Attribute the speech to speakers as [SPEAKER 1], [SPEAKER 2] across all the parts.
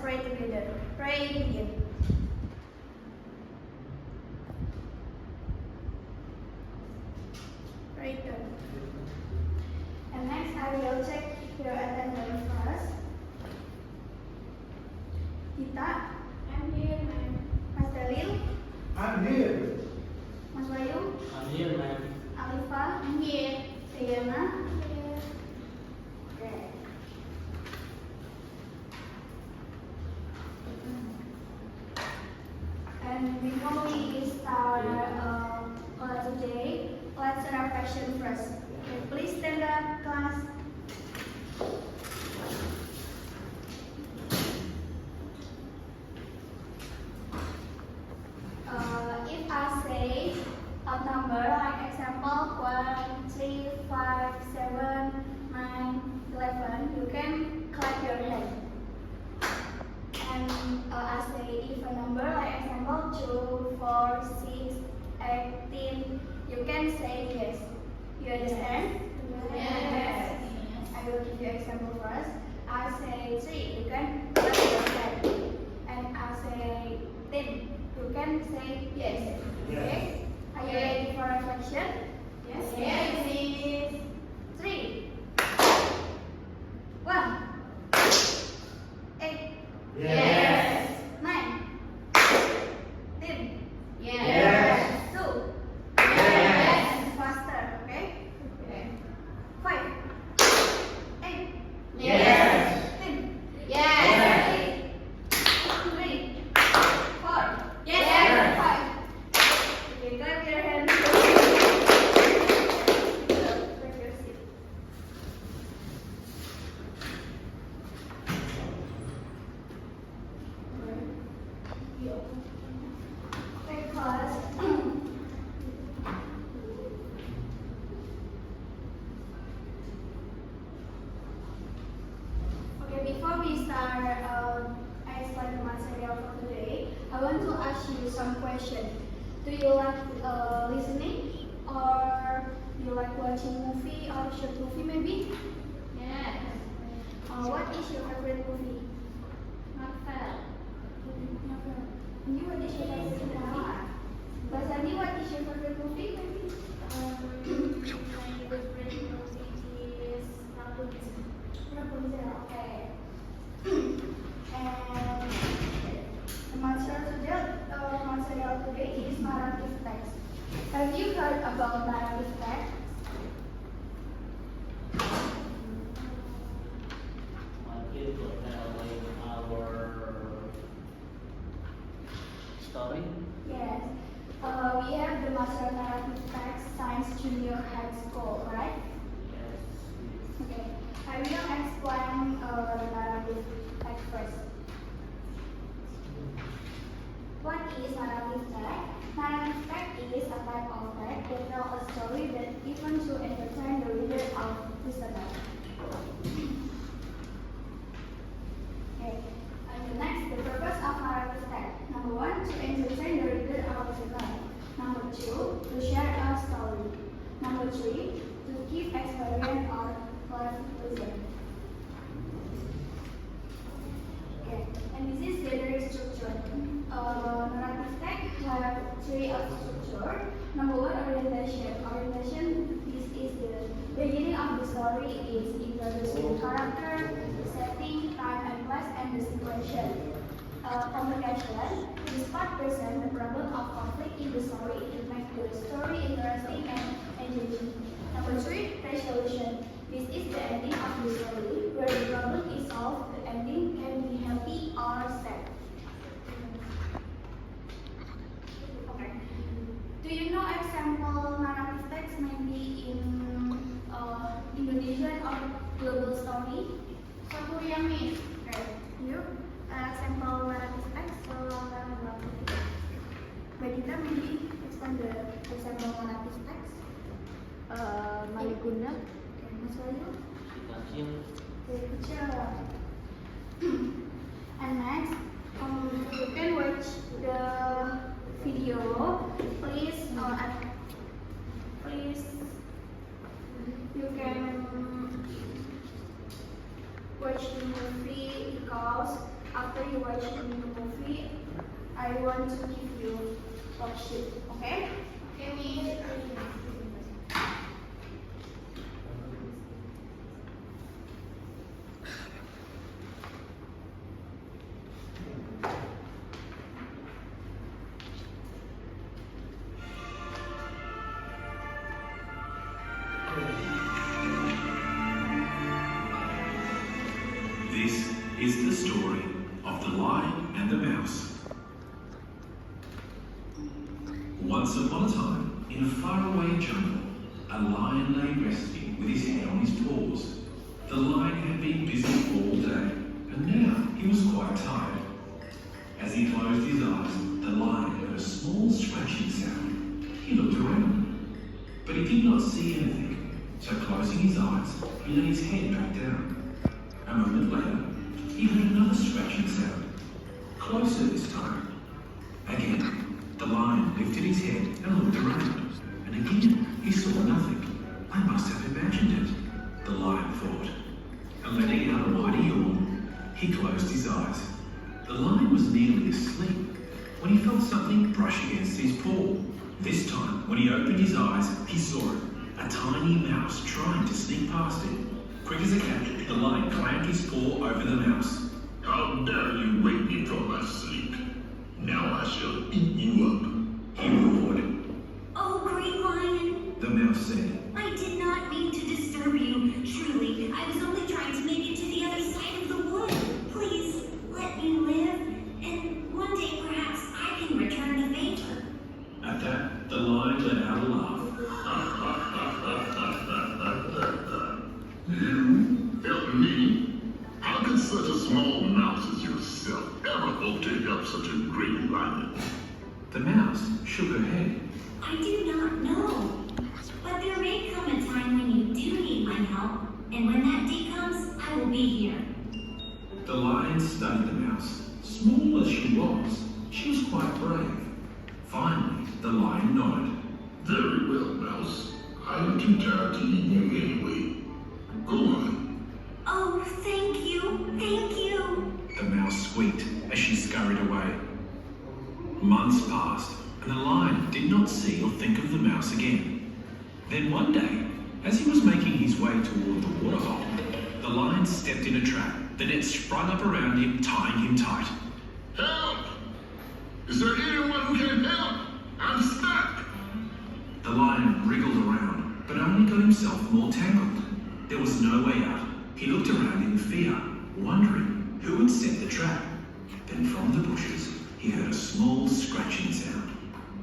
[SPEAKER 1] pray together. Pray begin. Pray done. And next I will check your attendance first. Tita, I'm here, ma'am. Mas Dalil,
[SPEAKER 2] I'm here.
[SPEAKER 1] Mas Bayu,
[SPEAKER 3] I'm here, ma'am.
[SPEAKER 1] Alifa, I'm here. Sayana, here. Okay. And before we start today, let's start our question first. Okay, please stand up, class. If I say a number like example 1, 3, 5, 7, 9, 11, you can clap your hand. And I say if a number like example 2, 4, 6, 18, you can say yes. You understand? Yes. I will give you example first. I say 3, you can clap your hand. And I say 10, you can say yes. Okay? Are you ready for reflection? Yes. Yes. 3, 1, 8.
[SPEAKER 2] Yes.
[SPEAKER 1] 9, 10.
[SPEAKER 2] Yes.
[SPEAKER 1] 2.
[SPEAKER 2] Yes.
[SPEAKER 1] Faster, okay? 5, 8.
[SPEAKER 2] Yes.
[SPEAKER 1] 10.
[SPEAKER 2] Yes.
[SPEAKER 1] 3, 4.
[SPEAKER 2] Yes.
[SPEAKER 1] 5. Okay, clap your hands. Take your seat. Okay, class. Okay, before we start explain the material for today, I want to ask you some questions. Do you like listening, or you like watching movie or short movie maybe?
[SPEAKER 4] Yes.
[SPEAKER 1] What is your favorite movie?
[SPEAKER 4] Novel.
[SPEAKER 1] You, what is your favorite movie? Basani, what is your favorite movie maybe?
[SPEAKER 4] My favorite movie is Rapunzel.
[SPEAKER 1] Rapunzel, okay. And the material today is narrative text. Have you heard about narrative text?
[SPEAKER 3] People telling our story.
[SPEAKER 1] Yes. We have the master narrative text science junior high school, right?
[SPEAKER 3] Yes.
[SPEAKER 1] Okay. I will explain the narrative text first. What is narrative text? Narrative text is a type of text that tells a story that even to entertain the reader or listener. Okay. And next, the purpose of narrative text. Number 1, to entertain the reader or listener. Number 2, to share a story. Number 3, to give experience or conclusion. Okay, and this is the structure. Narrative text have 3 structure. Number 1, orientation. Orientation, this is the beginning of the story, is introducing character, the setting, time and place, and the situation. Communication, this part presents the problem of conflict in the story. It makes the story interesting and engaging. Number 3, resolution. This is the ending of the story, where the problem is solved. The ending can be happy or sad. Okay. Do you know example narrative text maybe in Indonesian or global story?
[SPEAKER 4] Sakuriami.
[SPEAKER 1] Okay. You example narrative text. Bagita maybe explain the example narrative text.
[SPEAKER 4] Maliguna.
[SPEAKER 1] Okay, Mas Wahyu.
[SPEAKER 3] Kacil.
[SPEAKER 1] Okay, good job. And next, you can watch the video. Please, you can watch the movie because after you watching the movie, I want to give you worksheet. Okay?
[SPEAKER 4] Okay, Miss.
[SPEAKER 5] This is the story of the Lion and the Mouse. Once upon a time, in a faraway jungle, a lion lay resting with his head on his paws. The lion had been busy all day, and now he was quite tired. As he closed his eyes, the lion heard a small scratching sound. He looked around, but he did not see anything, so closing his eyes, he laid his head back down. A moment later, he heard another scratching sound, closer this time. Again, the lion lifted his head and looked around, and again he saw nothing. I must have imagined it, the lion thought. And letting out a mighty yawn, he closed his eyes. The lion was nearly asleep when he felt something brush against his paw. This time, when he opened his eyes, he saw it, a tiny mouse trying to sneak past him. Quick as a cat, the lion clamped his paw over the mouse.
[SPEAKER 6] How dare you wake me from my sleep? Now I shall eat you up.
[SPEAKER 5] He roared.
[SPEAKER 7] Oh, great lion!
[SPEAKER 5] The mouse said.
[SPEAKER 7] I did not mean to disturb you. Truly, I was only trying to make it to the other side of the wood. Please, let me live, and one day perhaps I can return the favor.
[SPEAKER 5] At that, the lion let out a laugh.
[SPEAKER 6] You help me? How can such a small mouse as yourself ever hope to help such a great lion?
[SPEAKER 5] The mouse shook her head.
[SPEAKER 7] I do not know. But there may come a time when you do need my help, and when that day comes, I will be here.
[SPEAKER 5] The lion studied the mouse. Small as she was quite brave. Finally, the lion nodded.
[SPEAKER 6] Very well, mouse. I am too tired to eat you anyway. Go on.
[SPEAKER 7] Oh, thank you, thank you.
[SPEAKER 5] The mouse squeaked as she scurried away. Months passed, and the lion did not see or think of the mouse again. Then one day, as he was making his way toward the waterhole, the lion stepped in a trap. The net sprung up around him, tying him tight.
[SPEAKER 6] Help! Is there anyone who can help? I'm stuck!
[SPEAKER 5] The lion wriggled around, but only got himself more tangled. There was no way out. He looked around in fear, wondering who had set the trap. Then from the bushes, he heard a small scratching sound.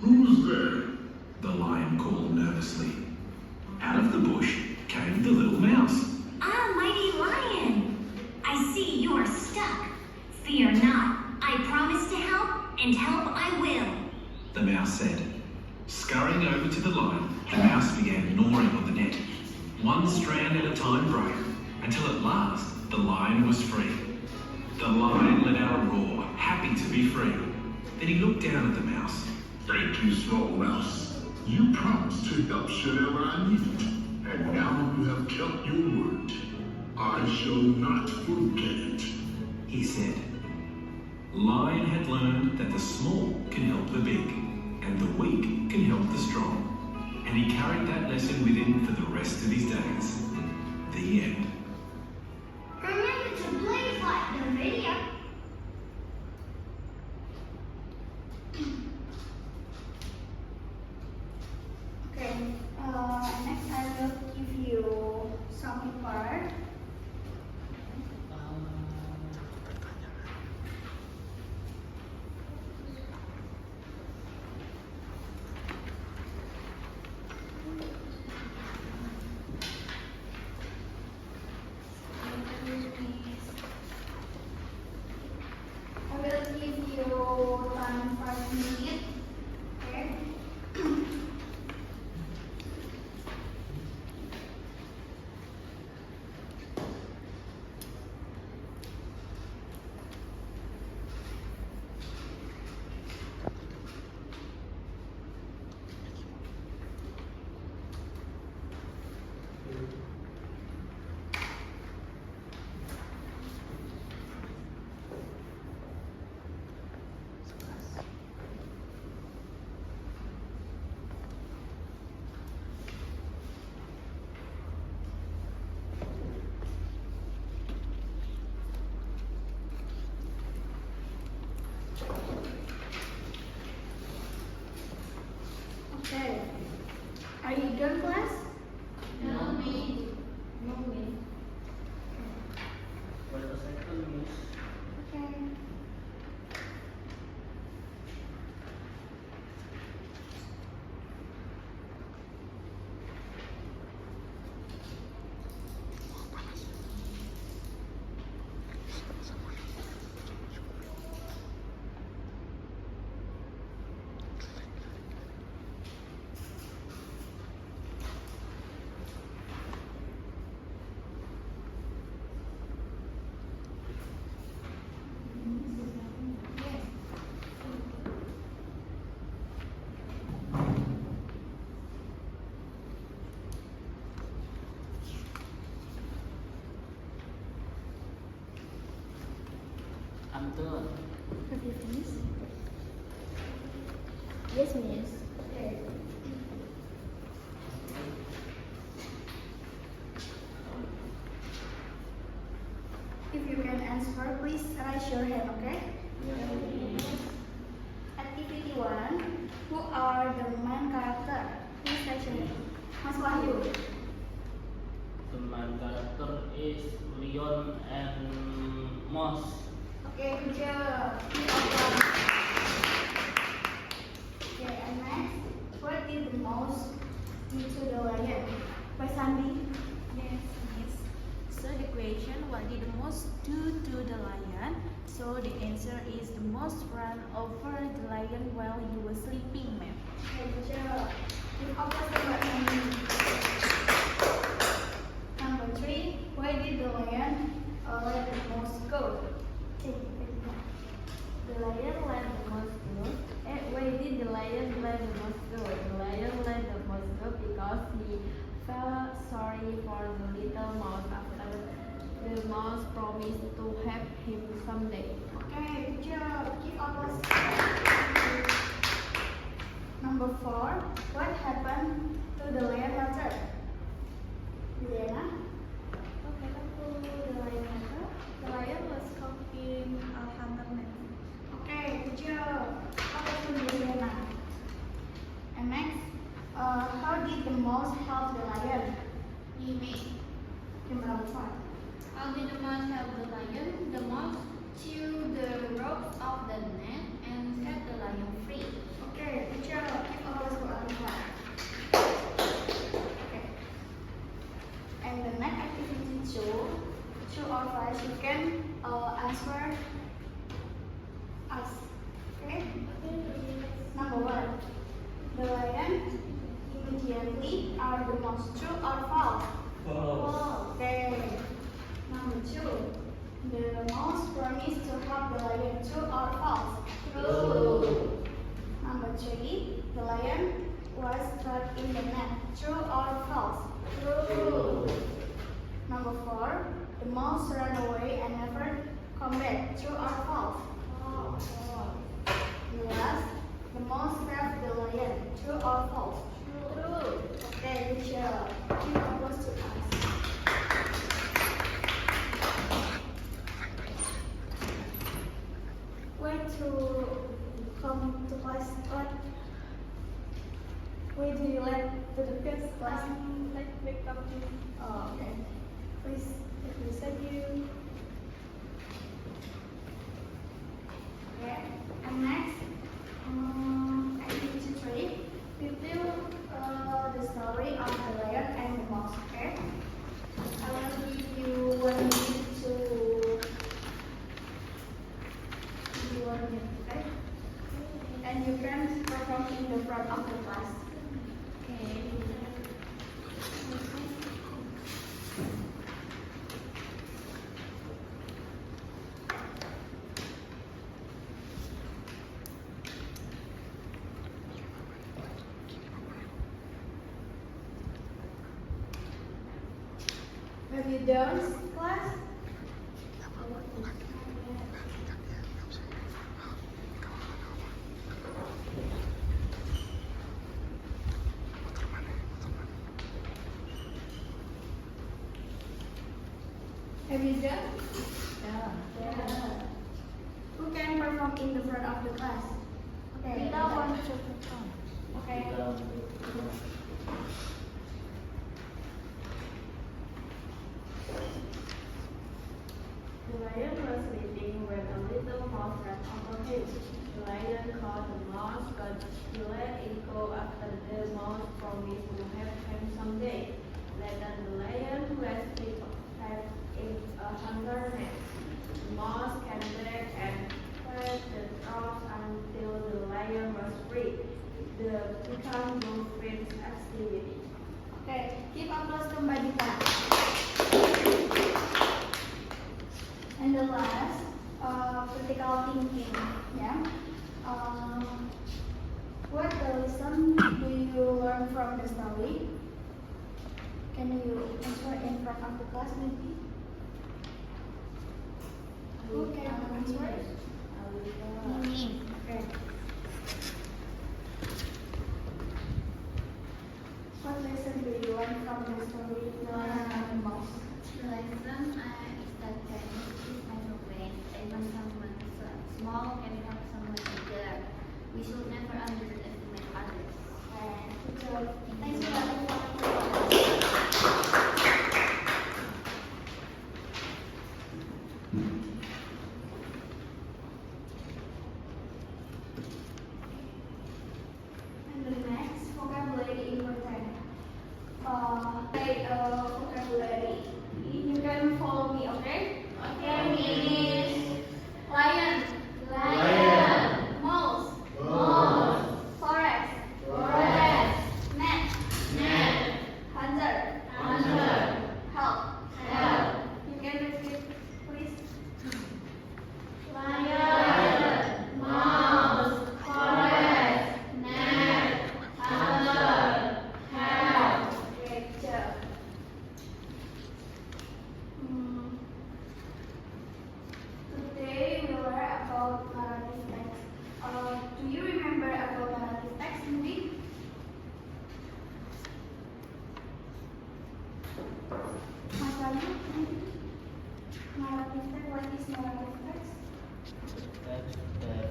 [SPEAKER 6] Who's there?
[SPEAKER 5] The lion called nervously. Out of the bush came the little mouse.
[SPEAKER 7] Ah, mighty lion! I see you are stuck. Fear not. I promise to help, and help I will.
[SPEAKER 5] The mouse said. Scurrying over to the lion, the mouse began gnawing on the net. One strand at a time broke, until at last the lion was free. The lion let out a roar, happy to be free. Then he looked down at the mouse.
[SPEAKER 6] Thank you, small mouse. You promised to help should I need, and now you have kept your word. I shall not forget it.
[SPEAKER 5] He said. Lion had learned that the small can help the big, and the weak can help the strong. And he carried that lesson with him for the rest of his days. The end.
[SPEAKER 7] Remember to please like the video.
[SPEAKER 1] Okay. Next I will give you some part. I will give you time 5 minutes. Okay. Okay. Are you done, class?
[SPEAKER 4] No, me.
[SPEAKER 1] No, me.
[SPEAKER 3] Wait a second, miss.
[SPEAKER 1] Okay.
[SPEAKER 3] I'm done.
[SPEAKER 1] Have you finished?
[SPEAKER 2] Yes, miss.
[SPEAKER 1] Okay. If you can answer, please raise your hand, okay? Activity 1. Who are the main character? Please raise your hand. Mas Wahyu.
[SPEAKER 3] The main character is Leon and Moss.
[SPEAKER 1] Okay, good job. Okay, and next, what did the mouse do to the lion? By Sandy.
[SPEAKER 4] Yes, miss. So the question, what did the mouse do to the lion? So the answer is the mouse ran over the lion while he was sleeping, ma'am.
[SPEAKER 1] Okay, good job. Give applause to Mbak Sandy. Number 3, why did the lion let the mouse go? Okay,
[SPEAKER 2] The lion let the mouse go. Why did the lion let the mouse go? The lion let the mouse go because he felt sorry for the little mouse after the mouse promised to help him someday.
[SPEAKER 1] okay, good job. Give applause. Number 4, what happened to the lion later? Juliana?
[SPEAKER 4] Okay, the lion was caught in a hunter net.
[SPEAKER 1] Okay, good job. Applause to Juliana. And next, how did the mouse help the lion?
[SPEAKER 4] Me.
[SPEAKER 1] Number 5.
[SPEAKER 4] How did the mouse help the lion? The mouse threw the ropes off the net and set the lion free.
[SPEAKER 1] Okay, good job. Give applause to Alisa. Okay. And the next activity 2, true or false, you can answer us. Okay? Number 1, the lion immediately are the mouse. True or false?
[SPEAKER 3] False.
[SPEAKER 1] Okay. Number 2, the mouse promised to help the lion. True or false?
[SPEAKER 3] True.
[SPEAKER 1] Number 3, the lion was trapped in the net. True or false?
[SPEAKER 3] True.
[SPEAKER 1] Number 4, the mouse ran away and never come back. True or false?
[SPEAKER 3] False.
[SPEAKER 1] Last, the mouse grabbed the lion. True or false?
[SPEAKER 2] True.
[SPEAKER 1] Okay, good job. Give applause to us. Where to come to class? Where do you like to the fifth class?
[SPEAKER 4] Let's wake up to
[SPEAKER 1] Oh, okay. Please, if we send you. Okay. And next, activity 3. We will the story of the lion and the mouse. Okay. I will give you 1 minute to do 1 minute. Okay. And you can perform in the front of the class.
[SPEAKER 4] Okay.
[SPEAKER 1] Have you done class? Have you done?
[SPEAKER 2] Yeah.
[SPEAKER 1] Yeah. Who can perform come in the front of the class. Okay.
[SPEAKER 4] Kita want to perform.
[SPEAKER 1] Okay.
[SPEAKER 2] The lion was sleeping when a little mouse ran over him. The lion caught the mouse, but he let it go after the mouse promised to have him someday. Later, the lion rested in a hunger nest. The mouse came back and fed the dogs until the lion was free. The become Wilfred's activity.
[SPEAKER 1] Okay, give applause to Mbak Dita. And the last, critical thinking. Yeah. What lesson do you learn from the story? Can you answer in front of the class, maybe? Who can answer?
[SPEAKER 4] Me.
[SPEAKER 1] Okay. What lesson do you learn from the story? The Lion and the Mouse.
[SPEAKER 8] The lesson is that kindness is never waste. Even someone small can help someone bigger. We should never underestimate others.
[SPEAKER 1] So, thanks for that. And the next vocabulary important. Vocabulary. You can follow me, okay? Okay, Miss. Lion.
[SPEAKER 3] Lion.
[SPEAKER 1] Mouse.
[SPEAKER 3] Mouse.
[SPEAKER 1] Forest.
[SPEAKER 3] Forest.
[SPEAKER 1] Net.
[SPEAKER 3] Net.
[SPEAKER 1] Hunter.
[SPEAKER 3] Hunter.
[SPEAKER 1] Help.
[SPEAKER 3] Help.
[SPEAKER 1] You can repeat, please.
[SPEAKER 3] Lion. Mouse. Forest. Net. Hunter. Help.
[SPEAKER 1] Great job. Today we learn about narrative text. Do you remember about narrative text, maybe? Mas Wahyu, narrative text. What is narrative text?
[SPEAKER 9] Text that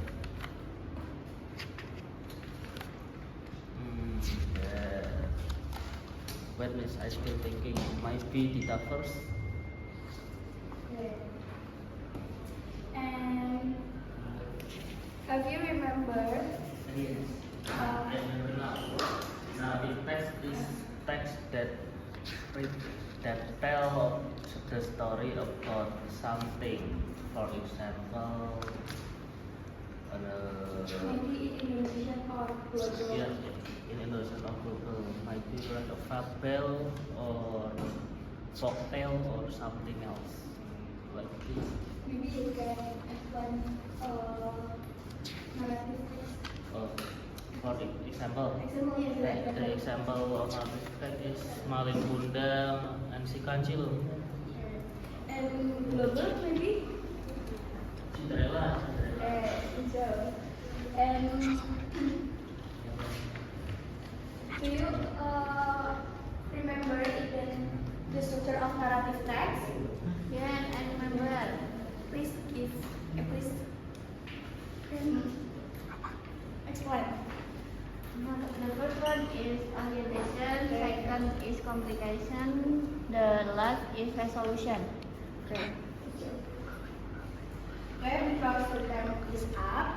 [SPEAKER 9] wait, miss, I still thinking. Might be Dita first.
[SPEAKER 1] Okay. And have you remembered?
[SPEAKER 9] Yes. I remember now. Narrative text is text that tell the story about something. For example,
[SPEAKER 1] Maybe in Indonesian or global.
[SPEAKER 9] yes, in Indonesian or global, might be like a fable or folktale or something else like this.
[SPEAKER 1] Maybe you can explain narrative text.
[SPEAKER 9] For example,
[SPEAKER 1] Example, yes,
[SPEAKER 9] the example of narrative text is Malin Kundang and Si Kancil.
[SPEAKER 1] And global maybe?
[SPEAKER 9] Cinderella.
[SPEAKER 1] So, and do you remember even the structure of narrative text?
[SPEAKER 8] Yes, I remember.
[SPEAKER 1] Please give, please explain.
[SPEAKER 8] The first one is orientation, second is complication, the last is resolution.
[SPEAKER 1] Okay. Okay, because the time is up,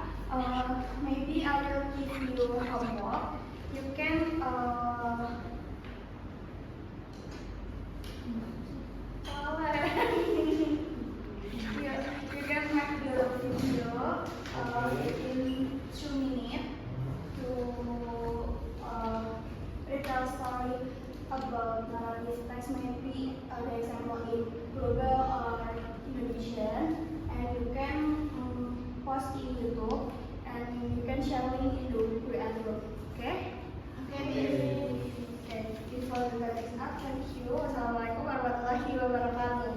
[SPEAKER 1] maybe I will give you homework. You can you can make the video in 2 minutes to retell story about narrative text, maybe the example in global or Indonesian, and you can post in YouTube and you can share link in the WA group. Okay? Okay. Okay. Before the next up, thank you. Wassalamualaikum warahmatullahi wabarakatuh.